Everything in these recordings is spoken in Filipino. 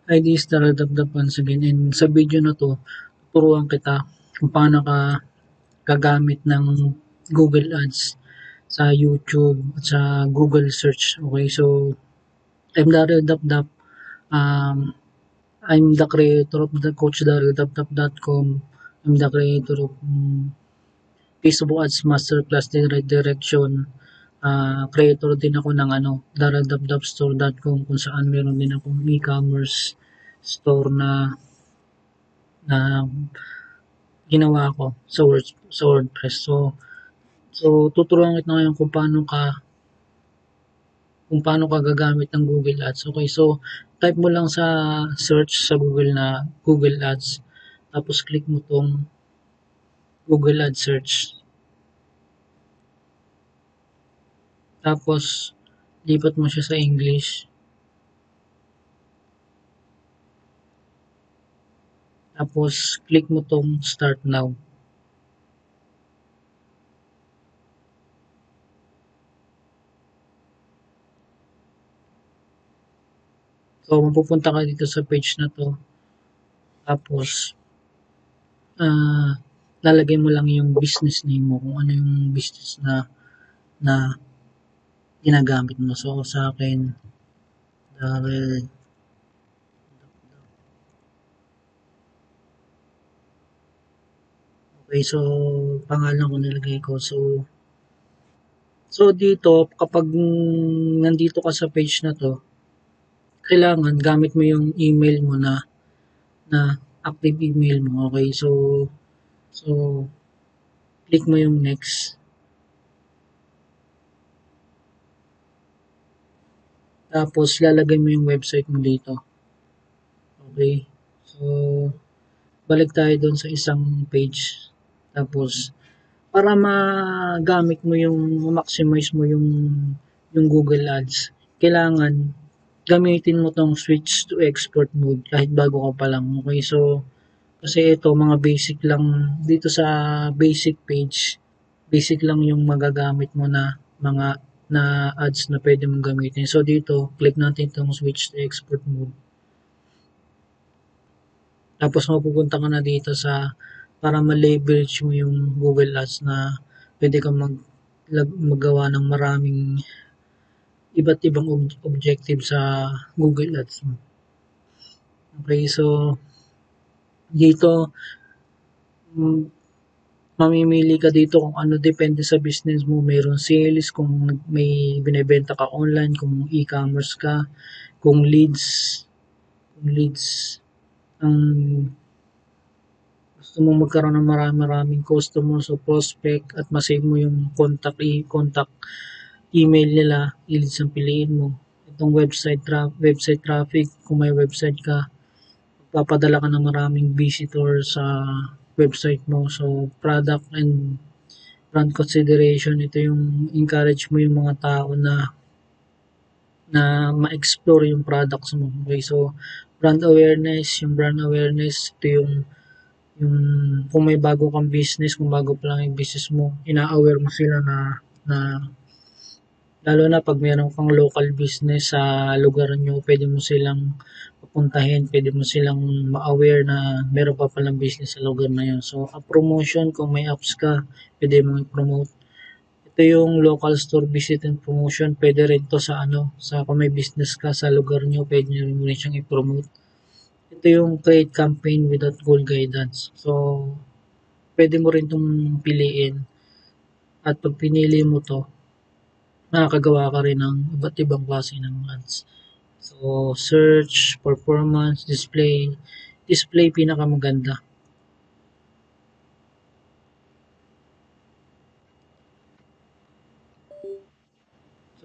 ID is Daradabdab once again, and sa video na 'to tuturuan kita kung paano ka gagamit ng Google Ads sa YouTube at sa Google search. Okay, so I'm Daradabdab. Um, I'm the creator of the coachdaradabdab.com. I'm the creator of Facebook Ads Masterclass Direction. Creator din ako ng daradabdabstore.com, kung saan meron din akong e-commerce store na ginawa ko sa WordPress. So tuturuan kita ngayon kung paano ka gagamit ng Google Ads. Okay, so type mo lang sa search sa Google na Google Ads, tapos click mo tong Google Ads search. Tapos lipat mo siya sa English. Tapos click mo tong start now. So mapupunta ka dito sa page na to. Tapos lalagay mo lang yung business name mo, kung ano yung business na ginagamit mo. So sa akin, Darrell. Okay, so pangalan ko nilagay ko. So dito, kapag nandito ka sa page na to, kailangan gamit mo yung email mo na active email mo. Okay, so click mo yung next. Tapos lalagay mo yung website mo dito. Okay, so balik tayo doon sa isang page. Tapos para magamit mo maximize mo yung Google Ads, kailangan gamitin mo tong switch to export mode kahit bago ka pa lang. Okay, so kasi ito mga basic lang dito sa basic page, basic lang yung magagamit mo na mga na ads na pwede mong gamitin. So dito, click natin itong switch to export mode. Tapos mapupunta ka na dito para ma-leverage mo yung Google Ads na pwede kang maggawa ng maraming iba't ibang objective sa Google Ads mo. Okay, so dito mamimili ka dito kung ano depende sa business mo. Mayroon sales, kung may binebenta ka online, kung e-commerce ka, kung leads ang gusto mo magkaroon ng maraming customers o prospect at masave mo yung contact email nila, leads ang piliin mo. Itong website traffic, kung may website ka, papadala ka ng maraming visitor sa website mo. So product and brand consideration, ito yung encourage mo yung mga tao na ma-explore yung products mo. Okay, so brand awareness, ito yung kung may bago kang business, kung bago pa lang yung business mo, ina-aware mo sila na lalo na pag meron kang local business sa lugar nyo, pwede mo silang pupuntahin, pwede mo silang ma-aware na meron pa palang business sa lugar na yun. So, a promotion, kung may apps ka, pwede mong i-promote. Ito yung local store visit and promotion, pwede rin to sa kung may business ka sa lugar nyo, pwede nyo rin siyang i-promote. Ito yung create campaign without goal guidance. So, pwede mo rin itong piliin. At pag pinili mo to, nakakagawa ka rin ng iba't ibang klase ng ads. So, search, performance, display pinakamaganda.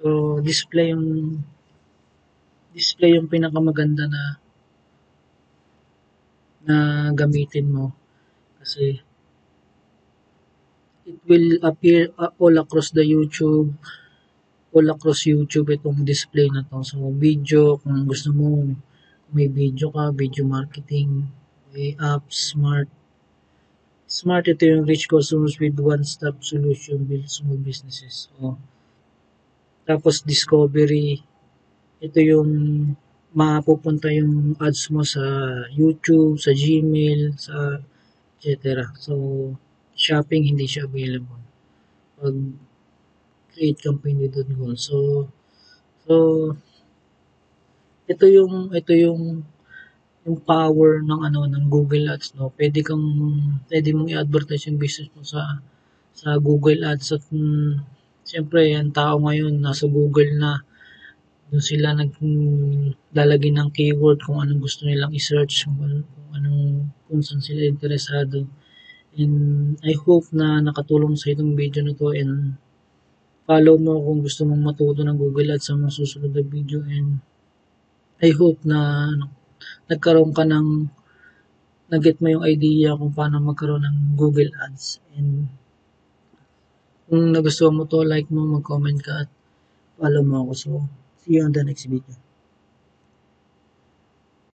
So, display yung pinakamaganda na gamitin mo kasi it will appear all across itong display na to. So, video, kung gusto mo may video ka, video marketing, may apps, smart, ito yung reach customers with one-stop solution, build small businesses. So, tapos discovery, ito yung mapupunta yung ads mo sa YouTube, sa Gmail, sa etc. So, shopping hindi siya available pag create campaign with Google. So ito yung power ng ng Google Ads, no. Pwede mong i-advertise yung business mo sa Google Ads at siyempre ang tao ngayon nasa Google na. Doon sila naglalagay ng keyword kung anong gusto nilang i-search, kung saan sila interesado. And I hope na nakatulong sa itong video na to, and follow mo kung gusto mong matuto ng Google Ads sa mga susunod na video, and I hope na nagkaroon ka ng nag-get mo yung idea kung paano magkaroon ng Google Ads. And kung nagustuhan mo to, like mo, mag-comment ka at follow mo ako. So, see you on the next video.